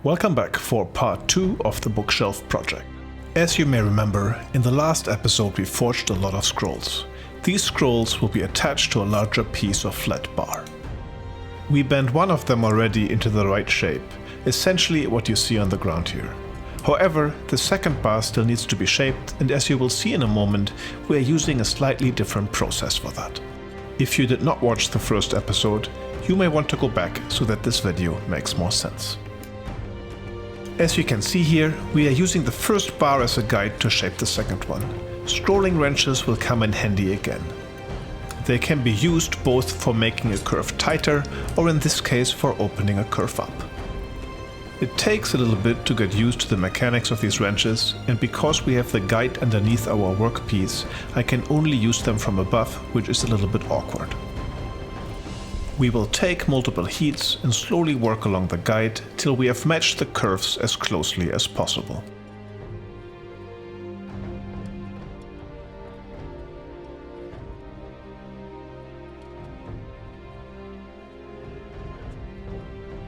Welcome back for part 2 of the bookshelf project. As you may remember, in the last episode we forged a lot of scrolls. These scrolls will be attached to a larger piece of flat bar. We bent one of them already into the right shape, essentially what you see on the ground here. However, the second bar still needs to be shaped, and as you will see in a moment, we are using a slightly different process for that. If you did not watch the first episode, you may want to go back so that this video makes more sense. As you can see here, we are using the first bar as a guide to shape the second one. Scrolling wrenches will come in handy again. They can be used both for making a curve tighter or in this case for opening a curve up. It takes a little bit to get used to the mechanics of these wrenches, and because we have the guide underneath our workpiece, I can only use them from above, which is a little bit awkward. We will take multiple heats and slowly work along the guide till we have matched the curves as closely as possible.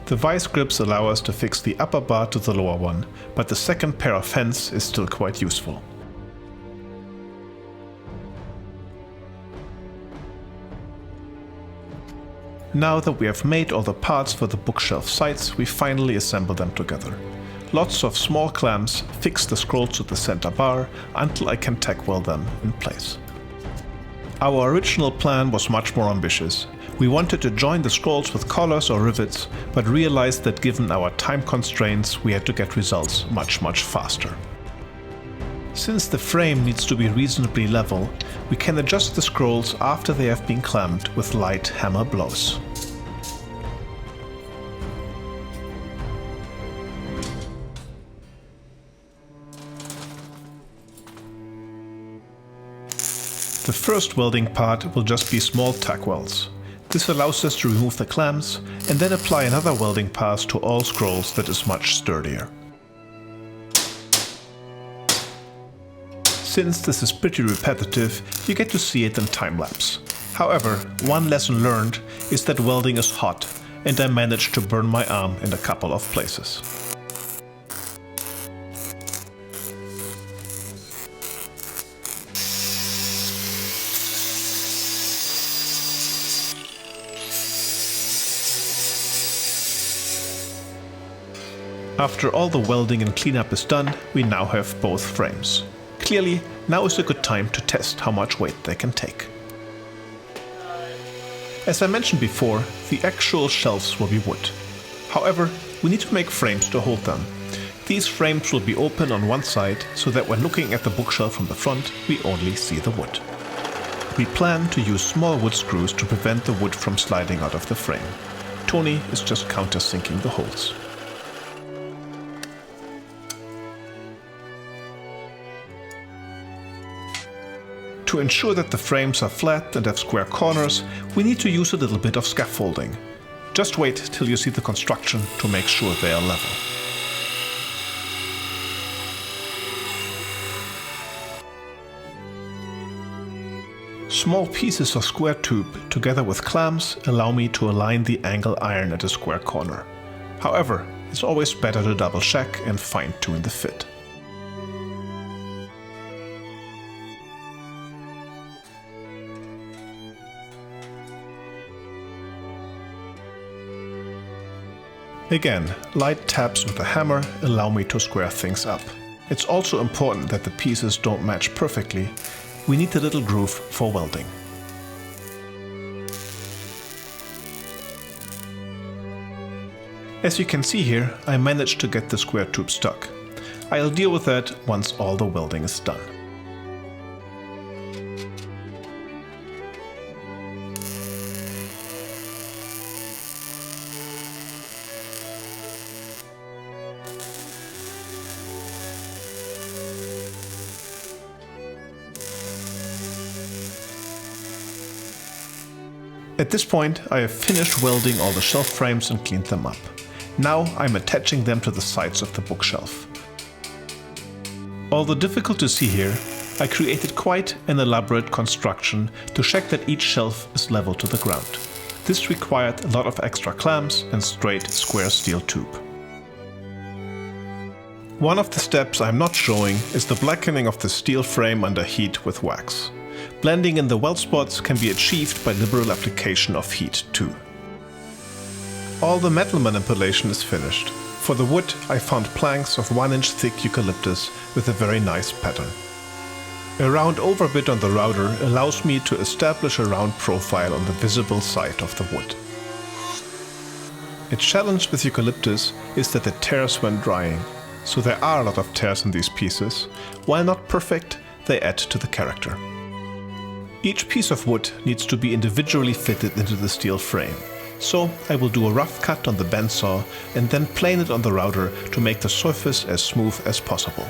The vice grips allow us to fix the upper bar to the lower one, but the second pair of hands is still quite useful. Now that we have made all the parts for the bookshelf sides, we finally assemble them together. Lots of small clamps fix the scrolls to the center bar until I can tack weld them in place. Our original plan was much more ambitious. We wanted to join the scrolls with collars or rivets, but realized that given our time constraints we had to get results much faster. Since the frame needs to be reasonably level, we can adjust the scrolls after they have been clamped with light hammer blows. The first welding part will just be small tack welds. This allows us to remove the clamps and then apply another welding pass to all scrolls that is much sturdier. Since this is pretty repetitive, you get to see it in time-lapse. However, one lesson learned is that welding is hot, and I managed to burn my arm in a couple of places. After all the welding and cleanup is done, we now have both frames. Clearly, now is a good time to test how much weight they can take. As I mentioned before, the actual shelves will be wood. However, we need to make frames to hold them. These frames will be open on one side so that when looking at the bookshelf from the front, we only see the wood. We plan to use small wood screws to prevent the wood from sliding out of the frame. Tony is just countersinking the holes. To ensure that the frames are flat and have square corners, we need to use a little bit of scaffolding. Just wait till you see the construction to make sure they are level. Small pieces of square tube together with clamps allow me to align the angle iron at a square corner. However, it's always better to double check and fine-tune the fit. Again, light taps with a hammer allow me to square things up. It's also important that the pieces don't match perfectly. We need a little groove for welding. As you can see here, I managed to get the square tube stuck. I'll deal with that once all the welding is done. At this point, I have finished welding all the shelf frames and cleaned them up. Now I'm attaching them to the sides of the bookshelf. Although difficult to see here, I created quite an elaborate construction to check that each shelf is level to the ground. This required a lot of extra clamps and straight square steel tube. One of the steps I'm not showing is the blackening of the steel frame under heat with wax. Blending in the weld spots can be achieved by liberal application of heat too. All the metal manipulation is finished. For the wood, I found planks of 1-inch thick eucalyptus with a very nice pattern. A round overbit on the router allows me to establish a round profile on the visible side of the wood. A challenge with eucalyptus is that it tears when drying, so there are a lot of tears in these pieces. While not perfect, they add to the character. Each piece of wood needs to be individually fitted into the steel frame, so I will do a rough cut on the bandsaw and then plane it on the router to make the surface as smooth as possible.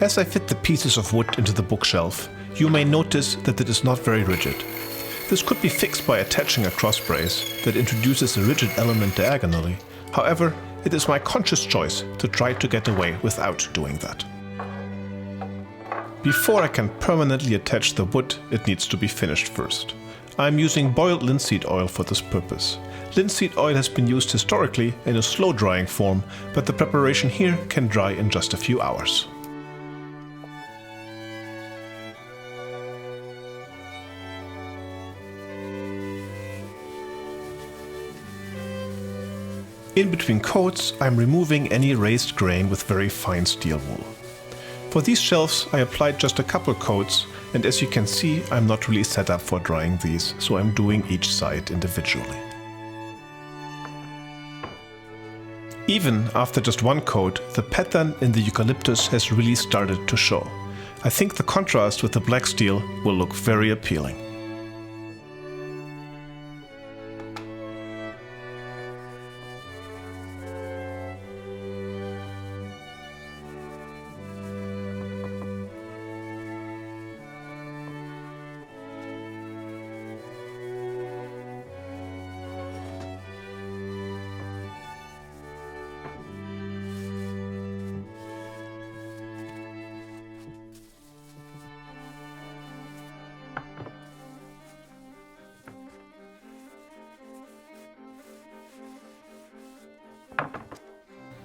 As I fit the pieces of wood into the bookshelf, you may notice that it is not very rigid. This could be fixed by attaching a cross brace that introduces a rigid element diagonally. However, it is my conscious choice to try to get away without doing that. Before I can permanently attach the wood, it needs to be finished first. I am using boiled linseed oil for this purpose. Linseed oil has been used historically in a slow drying form, but the preparation here can dry in just a few hours. In between coats, I am removing any raised grain with very fine steel wool. For these shelves, I applied just a couple coats, and as you can see, I'm not really set up for drying these, so I'm doing each side individually. Even after just one coat, the pattern in the eucalyptus has really started to show. I think the contrast with the black steel will look very appealing.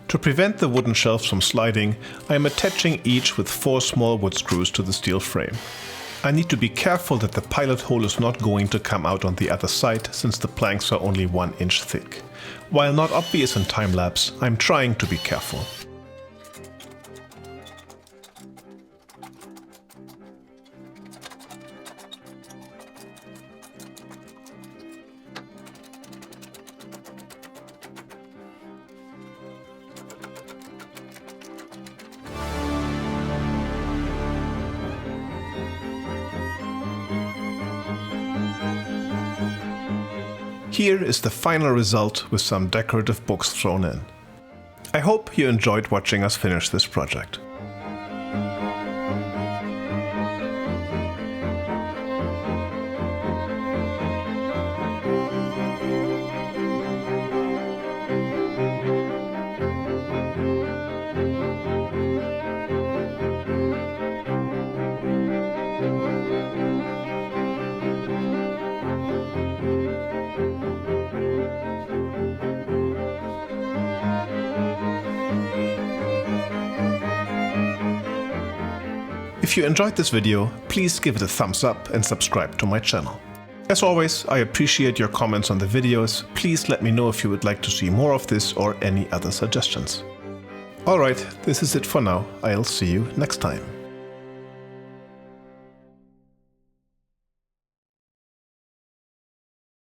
To prevent the wooden shelves from sliding, I am attaching each with 4 small wood screws to the steel frame. I need to be careful that the pilot hole is not going to come out on the other side, since the planks are only 1 inch thick. While not obvious in time-lapse, I'm trying to be careful. Here is the final result with some decorative books thrown in. I hope you enjoyed watching us finish this project. If you enjoyed this video, please give it a thumbs up and subscribe to my channel. As always, I appreciate your comments on the videos. Please let me know if you would like to see more of this or any other suggestions. Alright, this is it for now. I'll see you next time.